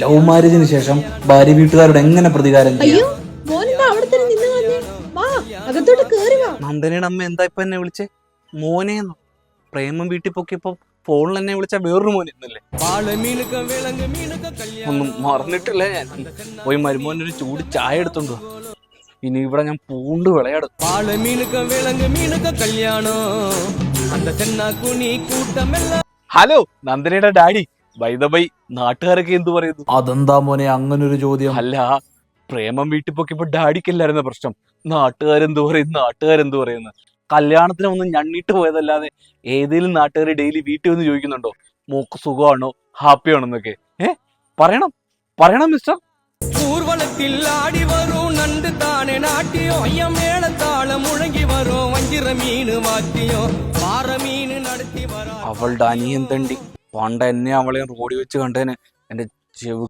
Love മാരേജിന് ശേഷം ഭാര്യ വീട്ടുകാരോട് എങ്ങനെ പ്രതികാരം ചെയ്യാം? നന്ദനയുടെ അമ്മ എന്താ ഇപ്പൊ എന്നെ വിളിച്ചേ? മോനേന്നോ? പ്രേമം വീട്ടിൽ പൊക്കിയപ്പോ ഫോണിൽ എന്നെ വിളിച്ച വേറൊരു മോനെന്നല്ലേ? ഒന്നും മറന്നിട്ടില്ല ഞാൻ. പോയി മരുമോനൊരു ചൂട് ചായ എടുത്തോണ്ട് വാ. ഇനി ഇവിടെ ഞാൻ പൂണ്ട് വിളയാടും. ഹലോ, നന്ദനയുടെ ഡാഡി. ബൈ ദ ബൈ, നാട്ടുകാരൊക്കെ എന്തു പറയുന്നു? അതെന്താ മോനെ അങ്ങനൊരു ചോദ്യം? അല്ല, പ്രേമം വീട്ടിൽ പൊക്കിയപ്പോ ഡാഡിക്കല്ലായിരുന്ന പ്രശ്നം. നാട്ടുകാരെന്തു പറയുന്നു? കല്യാണത്തിന് ഒന്ന് ഞണ്ണിട്ട് പോയതല്ലാതെ ഏതെങ്കിലും നാട്ടുകാർ ഡെയിലി വീട്ടിൽ വന്ന് ചോദിക്കുന്നുണ്ടോ മോക്ക് സുഖമാണോ, ഹാപ്പിയാണോ എന്നൊക്കെ? പറയണം മിസ്റ്റർ. ஊர்வலத்தில் ஆடி வரும் நண்டு தானே நாட்டியம் ஐயம் மேளத்தாளம் முழங்கி வரும் வஞ்சிர மீன் வாத்தியம் பாற மீன் നടത്തി വരാ. അവളുടെ അനിയൻ തണ്ടി പണ്ട് എന്നെ അവളെ റോഡിൽ വെച്ച് കണ്ടേന് എന്റെ ചെവി